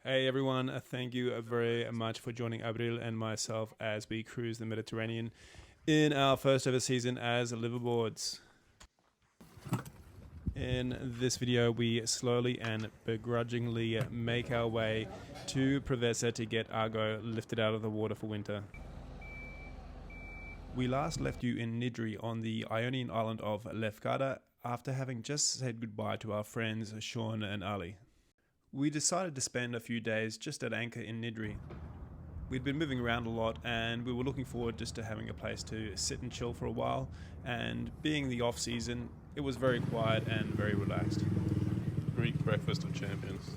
Hey everyone, thank you very much for joining Abril and myself as we cruise the Mediterranean in our first ever season as liveaboards. In this video, we slowly and begrudgingly make our way to Preveza to get Argo lifted out of the water for winter. We last left you in Nydri on the Ionian island of Lefkada after having just said goodbye to our friends Sean and Ali. We decided to spend a few days just at anchor in Nydri. We'd been moving around a lot and we were looking forward just to having a place to sit and chill for a while, and being the off season, it was very quiet and very relaxed. Greek breakfast of champions.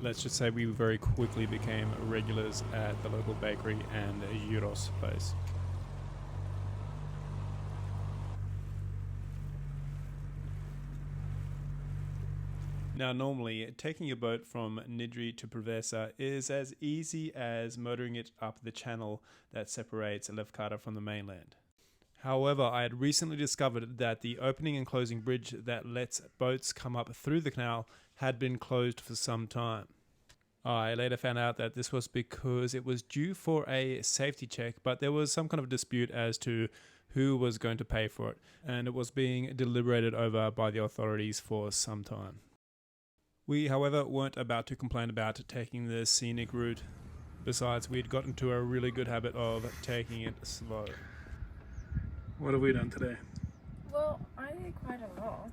Let's just say we very quickly became regulars at the local bakery and gyros place. Now, normally, taking a boat from Nydri to Preveza is as easy as motoring it up the channel that separates Lefkada from the mainland. However, I had recently discovered that the opening and closing bridge that lets boats come up through the canal had been closed for some time. I later found out that this was because it was due for a safety check, but there was some kind of dispute as to who was going to pay for it, and it was being deliberated over by the authorities for some time. We, however, weren't about to complain about taking the scenic route. Besides, we'd gotten to a really good habit of taking it slow. What have we done today? Well, I did quite a lot.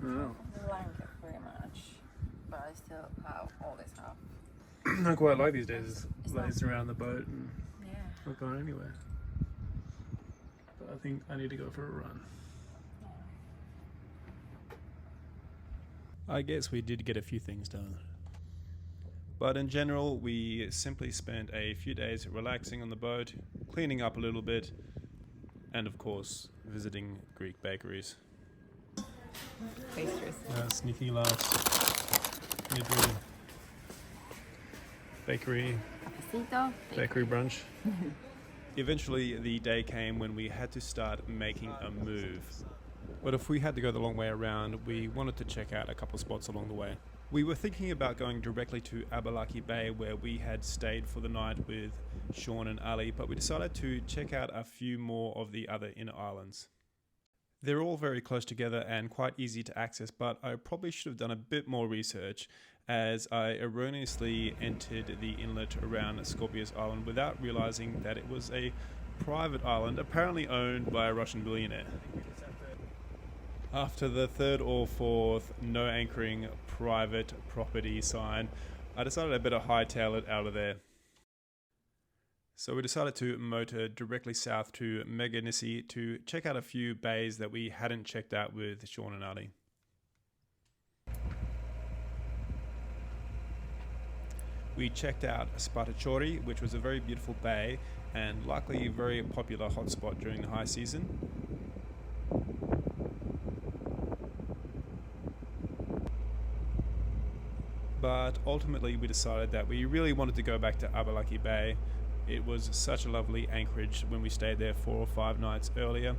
Oh. Blanket pretty much. But I still have all this up. I quite like these days, It's lazing around the boat and Yeah. not going anywhere. But I think I need to go for a run. I guess we did get a few things done. But in general, we simply spent a few days relaxing on the boat, cleaning up a little bit, and of course, visiting Greek bakeries. Pastries. Sneaky last Nydri bakery brunch. Eventually, the day came when we had to start making a move. But if we had to go the long way around, we wanted to check out a couple of spots along the way. We were thinking about going directly to Vasiliki Bay, where we had stayed for the night with Sean and Ali, but we decided to check out a few more of the other inner islands. They're all very close together and quite easy to access, but I probably should have done a bit more research, as I erroneously entered the inlet around Scorpius Island without realizing that it was a private island apparently owned by a Russian billionaire. After the third or fourth no anchoring private property sign, I decided I better hightail it out of there. So we decided to motor directly south to Meganisi to check out a few bays that we hadn't checked out with Sean and Ali. We checked out Spatachori, which was a very beautiful bay and likely a very popular hotspot during the high season. But ultimately we decided that we really wanted to go back to Vasiliki Bay. It was such a lovely anchorage when we stayed there 4 or 5 nights earlier,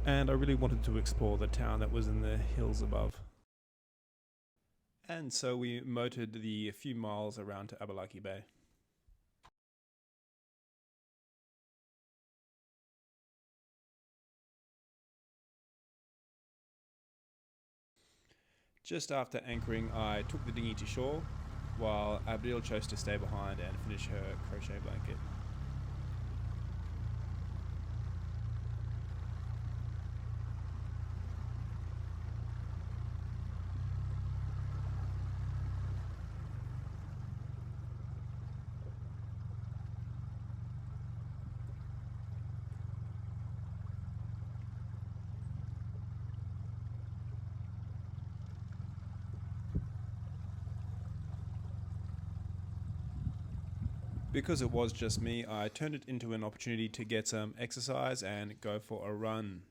and I really wanted to explore the town that was in the hills above. And so we motored the few miles around to Vasiliki Bay. Just after anchoring, I took the dinghy to shore, while Abril chose to stay behind and finish her crochet blanket. Because it was just me, I turned it into an opportunity to get some exercise and go for a run.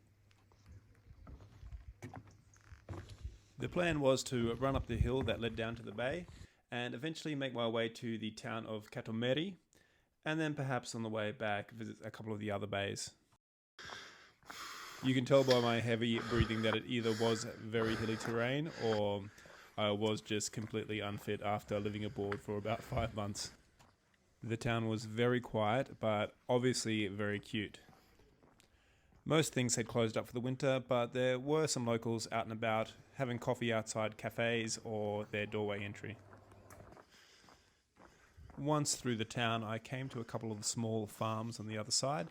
The plan was to run up the hill that led down to the bay and eventually make my way to the town of Katomeri, and then perhaps on the way back visit a couple of the other bays. You can tell by my heavy breathing that it either was very hilly terrain or I was just completely unfit after living aboard for about 5 months. The town was very quiet, but obviously very cute. Most things had closed up for the winter, but there were some locals out and about, having coffee outside cafes or their doorway entry. Once through the town, I came to a couple of small farms on the other side,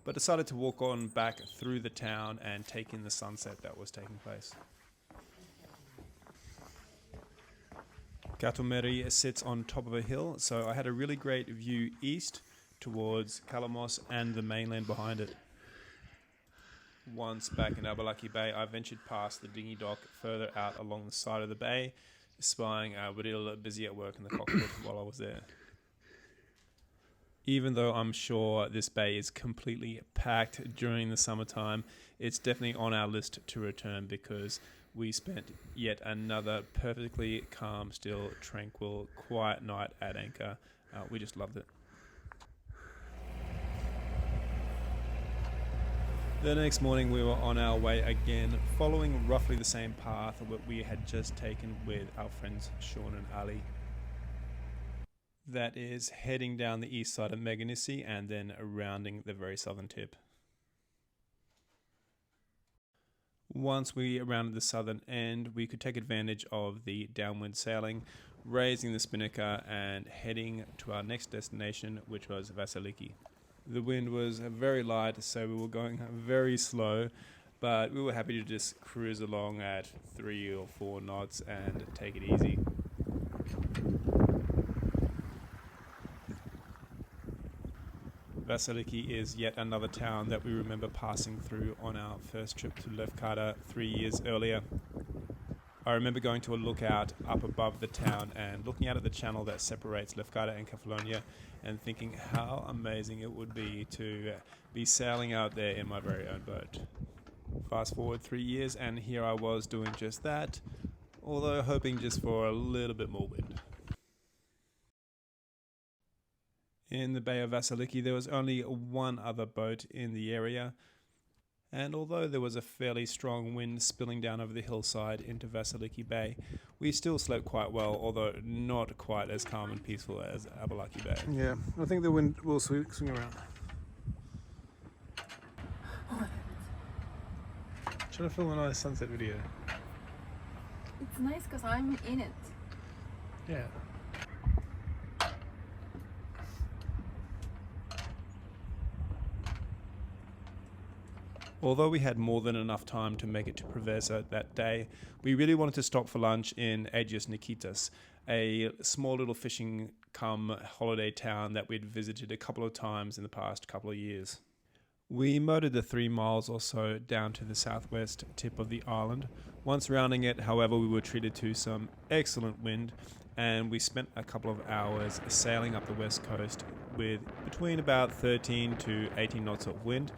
but decided to walk on back through the town and take in the sunset that was taking place. Katomeri sits on top of a hill, so I had a really great view east towards Kalamos and the mainland behind it. Once back in Abalaki Bay, I ventured past the dinghy dock further out along the side of the bay, spying Abril busy at work in the cockpit while I was there. Even though I'm sure this bay is completely packed during the summertime, it's definitely on our list to return because we spent yet another perfectly calm, still, tranquil, quiet night at anchor. We just loved it. The next morning we were on our way again, following roughly the same path that we had just taken with our friends Sean and Ali. That is, heading down the east side of Meganisi and then rounding the very southern tip. Once we rounded the southern end, we could take advantage of the downwind sailing, raising the spinnaker and heading to our next destination, which was Vasiliki. The wind was very light, so we were going very slow, but we were happy to just cruise along at 3 or 4 knots and take it easy. Vasiliki is yet another town that we remember passing through on our first trip to Lefkada 3 years earlier. I remember going to a lookout up above the town and looking out at the channel that separates Lefkada and Kefalonia and thinking how amazing it would be to be sailing out there in my very own boat. Fast forward 3 years and here I was doing just that, although hoping just for a little bit more wind. In the Bay of Vasiliki there was only one other boat in the area, and although there was a fairly strong wind spilling down over the hillside into Vasiliki Bay, we still slept quite well, although not quite as calm and peaceful as Abalaki Bay. Yeah, I think the wind will swing around. Trying to film a nice sunset video. It's nice because I'm in it. Yeah. Although we had more than enough time to make it to Preveza that day, we really wanted to stop for lunch in Agios Nikitas, a small little fishing cum holiday town that we'd visited a couple of times in the past couple of years. We motored the 3 miles or so down to the southwest tip of the island. Once rounding it, however, we were treated to some excellent wind, and we spent a couple of hours sailing up the west coast with between about 13 to 18 knots of wind,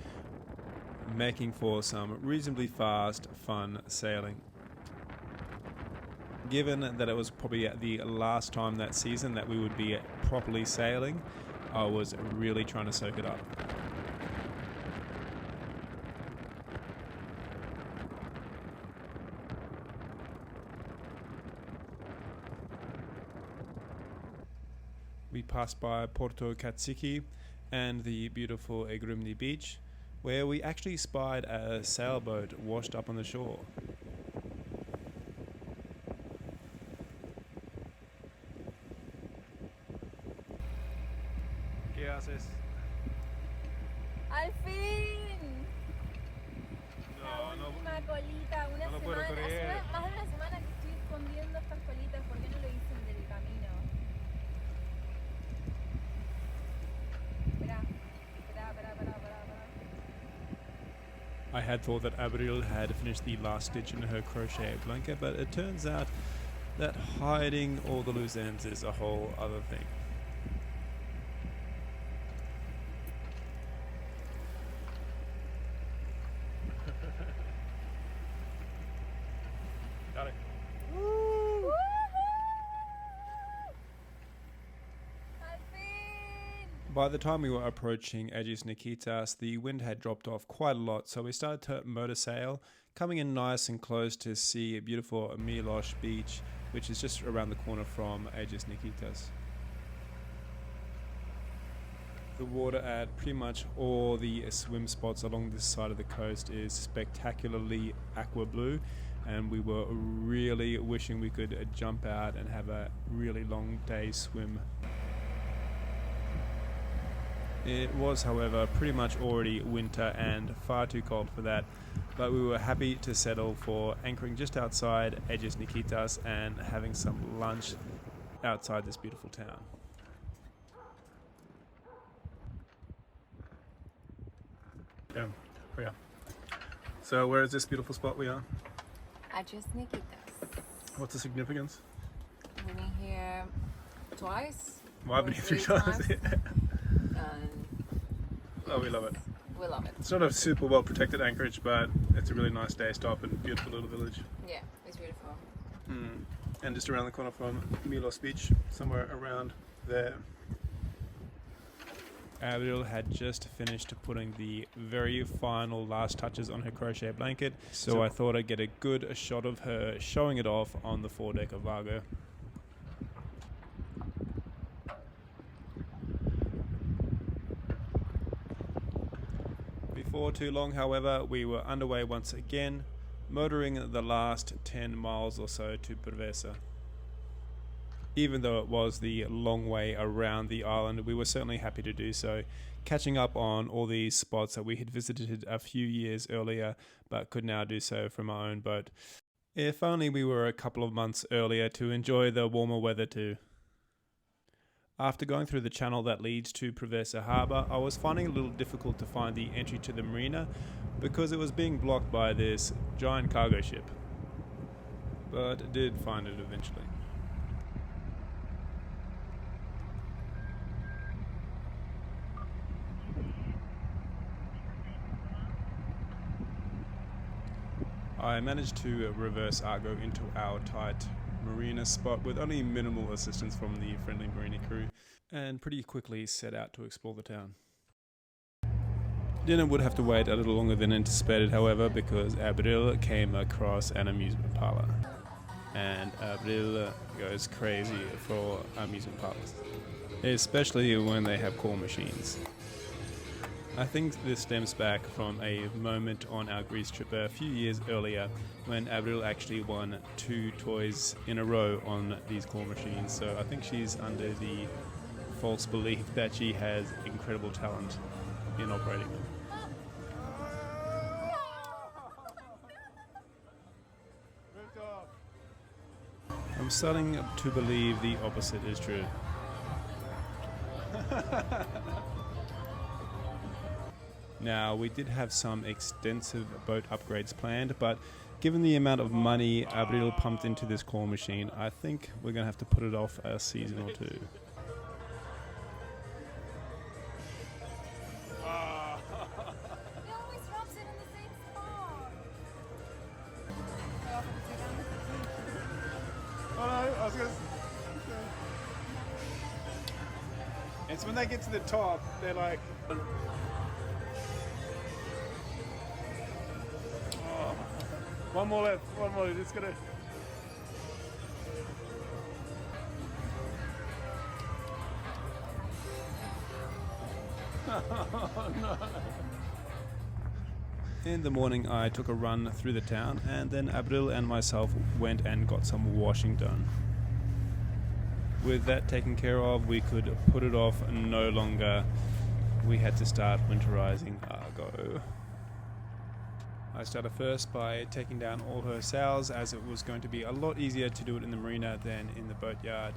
making for some reasonably fast, fun sailing. Given that it was probably the last time that season that we would be properly sailing, I was really trying to soak it up. We passed by Porto Katsiki and the beautiful Egrumni beach, where we actually spied a sailboat washed up on the shore. ¿Qué haces? ¡Al fin! No, La última colita, una no lo puedo semana, creer. hace más de una semana que estoy escondiendo estas colitas, ¿por qué no lo hice en el camino? Espera. I had thought that Abril had finished the last stitch in her crochet blanket, but it turns out that hiding all the loose ends is a whole other thing. Got it. By the time we were approaching Agios Nikitas, the wind had dropped off quite a lot, so we started to motor sail, coming in nice and close to see a beautiful Milosh beach which is just around the corner from Agios Nikitas. The water at pretty much all the swim spots along this side of the coast is spectacularly aqua blue, and we were really wishing we could jump out and have a really long day swim. It was, however, pretty much already winter and far too cold for that, but we were happy to settle for anchoring just outside Agios Nikitas and having some lunch outside this beautiful town. Yeah. Oh, yeah. So where is this beautiful spot we are? Agios Nikitas. What's the significance? We've been here twice. Well, I've been here 3 times. And Oh, we love it. we love it. It's not a super well protected anchorage, but it's a really nice day stop and beautiful little village. Yeah, it's beautiful. And just around the corner from Milos Beach, somewhere around there. Abigail had just finished putting the very final last touches on her crochet blanket, so I thought I'd get a good shot of her showing it off on the foredeck of Argo. Before too long, however, we were underway once again, motoring the last 10 miles or so to Preveza. Even though it was the long way around the island, we were certainly happy to do so, catching up on all these spots that we had visited a few years earlier, but could now do so from our own boat. If only we were a couple of months earlier to enjoy the warmer weather too. After going through the channel that leads to Preveza harbour, I was finding it a little difficult to find the entry to the marina because it was being blocked by this giant cargo ship. But did find it eventually. I managed to reverse Argo into our tight marina spot with only minimal assistance from the friendly marina crew, and pretty quickly set out to explore the town. Dinner would have to wait a little longer than anticipated, however, because Abril came across an amusement parlour. And Abril goes crazy for amusement parlours, especially when they have claw machines. I think this stems back from a moment on our Greece trip a few years earlier when Avril actually won 2 toys in a row on these claw machines, so I think she's under the false belief that she has incredible talent in operating them. I'm starting to believe the opposite is true. Now, we did have some extensive boat upgrades planned, but given the amount of money Abril pumped into this claw machine, I think we're going to have to put it off a season or 2. It always drops it in the same spot. Oh no, I was gonna. It's when they get to the top, they're like. Oh, one more left, one more. It's gonna. Oh no. In the morning, I took a run through the town, and then Abril and myself went and got some washing done. With that taken care of, we could put it off no longer. We had to start winterizing Argo. I started first by taking down all her sails, as it was going to be a lot easier to do it in the marina than in the boatyard,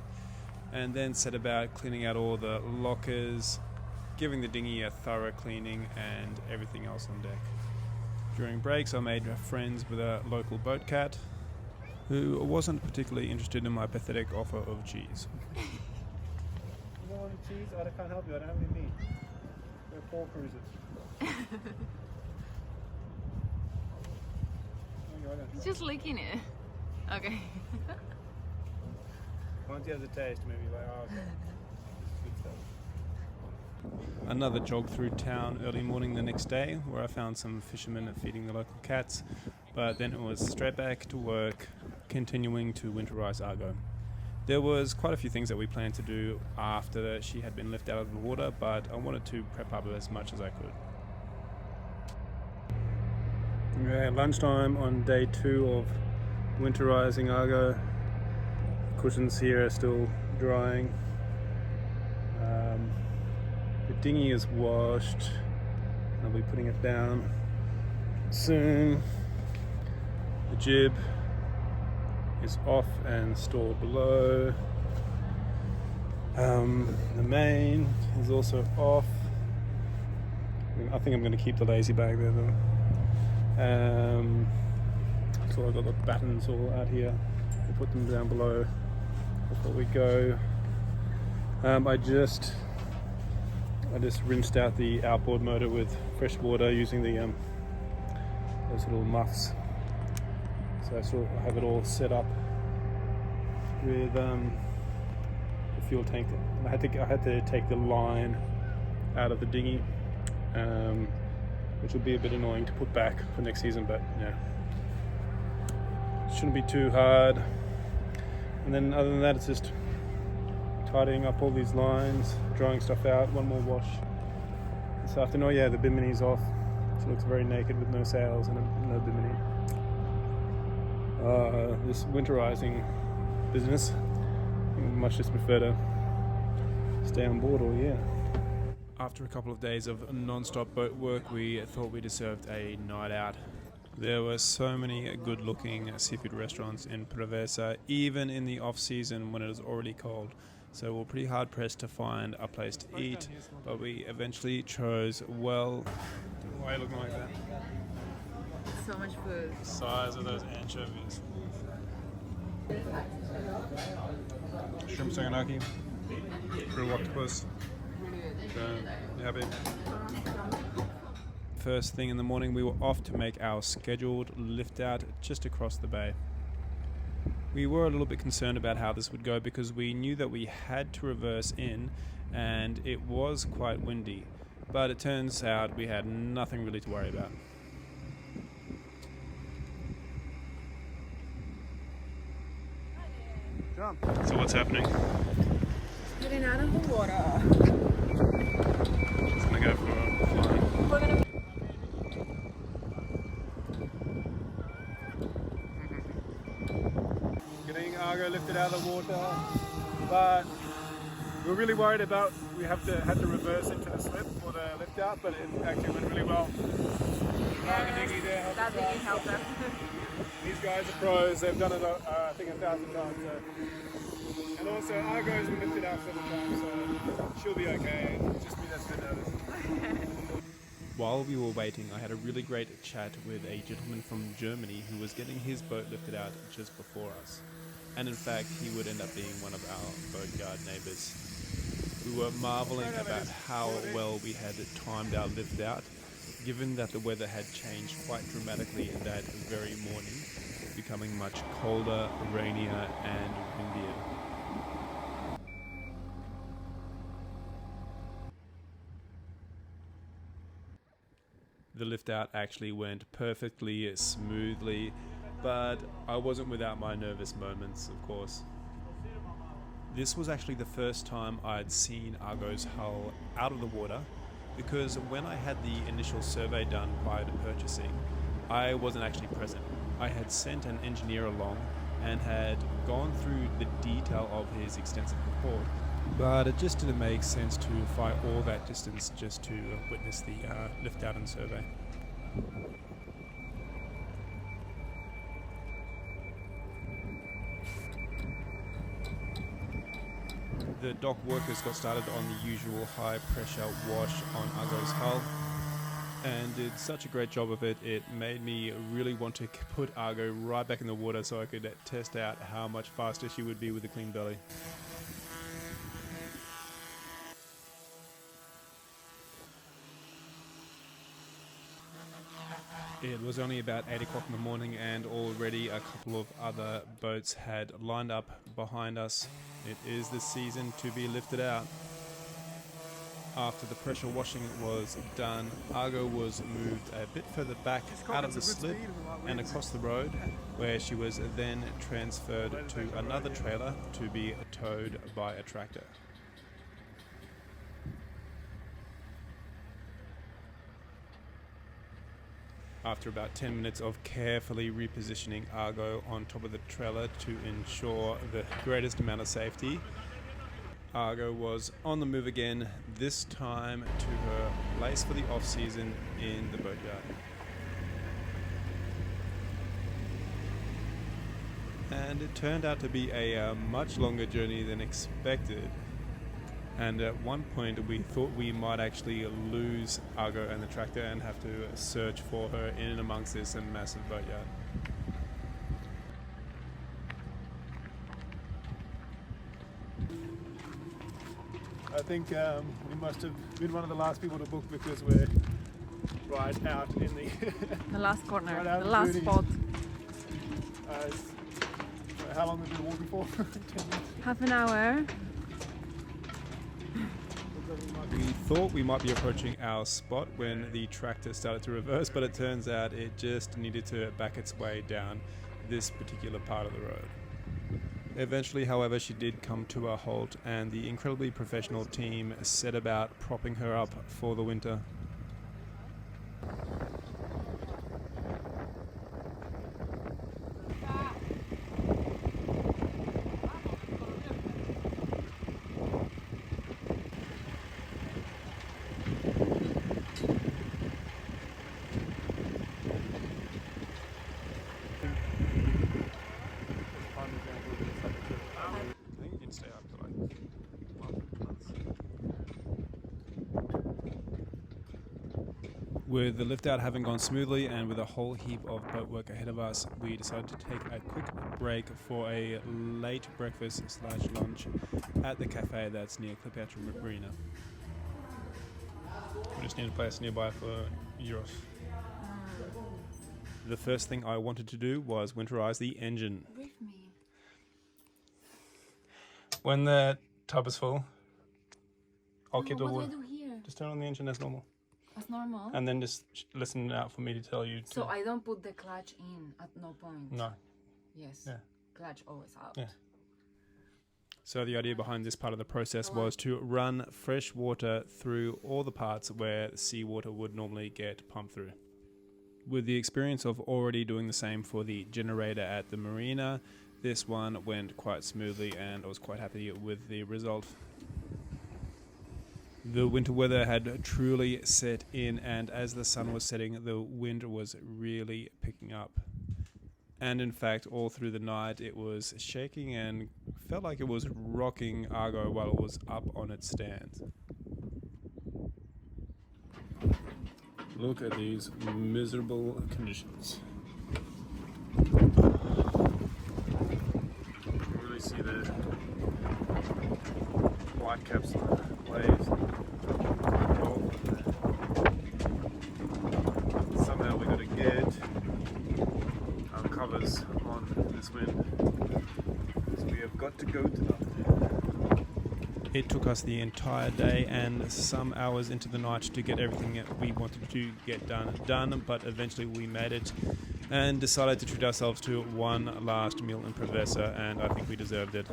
and then set about cleaning out all the lockers, giving the dinghy a thorough cleaning, and everything else on deck. During breaks, I made friends with a local boat cat who wasn't particularly interested in my pathetic offer of cheese. You don't want any cheese? I can't help you. I don't have any meat. There are 4 cruises. It's just licking it. Okay. Once you have the taste, maybe like, oh, okay. It's good stuff. Another jog through town early morning the next day, where I found some fishermen feeding the local cats, but then it was straight back to work continuing to winterize Argo. There was quite a few things that we planned to do after she had been lifted out of the water, but I wanted to prep up as much as I could. Okay, lunchtime on day 2 of winterizing Argo. Cushions here are still drying. The dinghy is washed. I'll be putting it down soon. The jib is off and stored below. The main is also off. I think I'm going to keep the lazy bag there though. So I've got the battens all out here. We'll put them down below before we go. I just rinsed out the outboard motor with fresh water using the those little muffs. So I still have it all set up with the fuel tank. I had to take the line out of the dinghy, which will be a bit annoying to put back for next season, but yeah, shouldn't be too hard. And then other than that, it's just tidying up all these lines, drying stuff out. One more wash this afternoon. Oh yeah, the bimini's off. She looks very naked with no sails and no bimini. This winterizing business, I much just prefer to stay on board all year. After a couple of days of non-stop boat work, we thought we deserved a night out. There were so many good-looking seafood restaurants in Preveza, even in the off-season when it is already cold. So we're pretty hard-pressed to find a place to eat, but we eventually chose, well, why are you looking like that? So much food. The size of those anchovies. Shrimp saganaki, grilled octopus. You happy? First thing in the morning, we were off to make our scheduled lift out just across the bay. We were a little bit concerned about how this would go because we knew that we had to reverse in and it was quite windy, but it turns out we had nothing really to worry about. Jump. So what's happening? Getting out of the water. Just gonna go for a flying. We're gonna. Getting Argo lifted out of the water, but we're really worried about we had to reverse into the slip for the lift out, but it actually went really well. That dinghy helped us. These guys are pros. They've done it, I think, 1,000 times. So. And also, Argo's been lifted out 7 times, so she'll be okay. Just me that's a bit nervous. While we were waiting, I had a really great chat with a gentleman from Germany who was getting his boat lifted out just before us. And in fact, he would end up being one of our boat yard neighbours. We were marvelling about how well we had timed our lift out, given that the weather had changed quite dramatically in that very morning, becoming much colder, rainier and windier. The lift out actually went perfectly smoothly, but I wasn't without my nervous moments, of course. This was actually the first time I'd seen Argo's hull out of the water, because when I had the initial survey done prior to purchasing, I wasn't actually present. I had sent an engineer along and had gone through the detail of his extensive report, but it just didn't make sense to fight all that distance just to witness the lift out and survey. The dock workers got started on the usual high pressure wash on Argo's hull and did such a great job of it, it made me really want to put Argo right back in the water so I could test out how much faster she would be with a clean belly. It was only about 8 o'clock in the morning and already a couple of other boats had lined up behind us. It is the season to be lifted out. After the pressure washing was done, Argo was moved a bit further back out of the slip and across the road, where she was then transferred to another trailer to be towed by a tractor. After about 10 minutes of carefully repositioning Argo on top of the trailer to ensure the greatest amount of safety, Argo was on the move again, this time to her place for the off-season in the boatyard. And it turned out to be a much longer journey than expected. And at one point we thought we might actually lose Argo and the tractor and have to search for her in and amongst this massive boatyard. I think we must have been one of the last people to book because we're right out in the The last corner, right out the in last beauty. spot. How long have we been walking for? 10 minutes. Half an hour. We thought we might be approaching our spot when the tractor started to reverse, but it turns out it just needed to back its way down this particular part of the road. Eventually, however, she did come to a halt, and the incredibly professional team set about propping her up for the winter. With the lift out having gone smoothly and with a whole heap of boat work ahead of us, we decided to take a quick break for a late breakfast / lunch at the cafe that's near Cleopatra Marina. We just need a place nearby for Euros. The first thing I wanted to do was winterize the engine. With me. When the tub is full, I'll No, keep the what wood. do I do here? Just turn on the engine as normal. That's normal. And then just listen out for me to tell you to... So I don't put the clutch in at no point. No. Yes. Yeah. Clutch always out. Yeah. So the idea behind this part of the process was to run fresh water through all the parts where seawater would normally get pumped through. With the experience of already doing the same for the generator at the marina, this one went quite smoothly and I was quite happy with the result. The winter weather had truly set in, and as the sun was setting, the wind was really picking up. And in fact, all through the night, it was shaking and felt like it was rocking Argo while it was up on its stand. Look at these miserable conditions. You can really see the white caps on the waves. Somehow we got to get our covers on this wind. So we have got to go to the... It took us the entire day and some hours into the night to get everything that we wanted to get done, but eventually we made it and decided to treat ourselves to one last meal in Preveza, and I think we deserved it.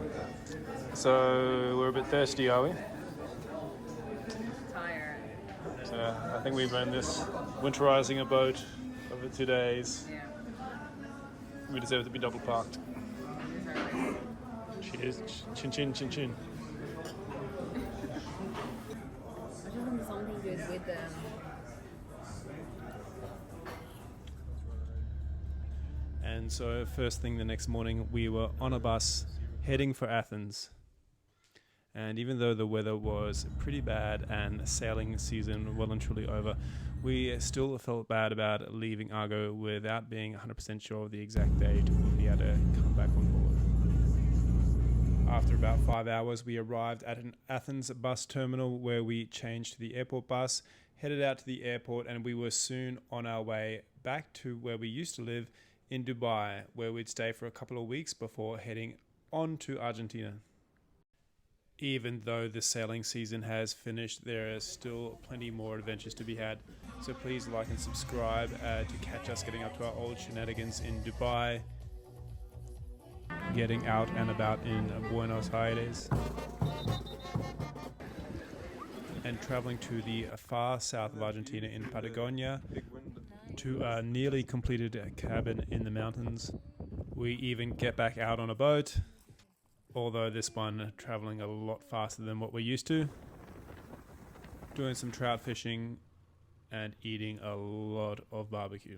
So we're a bit thirsty, are we? Tired. So I think we ran this winterizing a boat over 2 days. Yeah. We deserve to be double parked. Cheers. Chin chin chin chin. I just want something good with them. And so first thing the next morning, we were on a bus heading for Athens. And even though the weather was pretty bad and sailing season well and truly over, we still felt bad about leaving Argo without being 100% sure of the exact date we'll be able to come back on board. After about 5 hours, we arrived at an Athens bus terminal where we changed to the airport bus, headed out to the airport, and we were soon on our way back to where we used to live in Dubai, where we'd stay for a couple of weeks before heading on to Argentina. Even though the sailing season has finished, there are still plenty more adventures to be had. So please like and subscribe to catch us getting up to our old shenanigans in Dubai, getting out and about in Buenos Aires, and traveling to the far south of Argentina in Patagonia, to a nearly completed cabin in the mountains. We even get back out on a boat, although this one traveling a lot faster than what we're used to, doing some trout fishing and eating a lot of barbecue.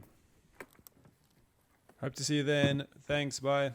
Hope to see you then. Thanks, bye.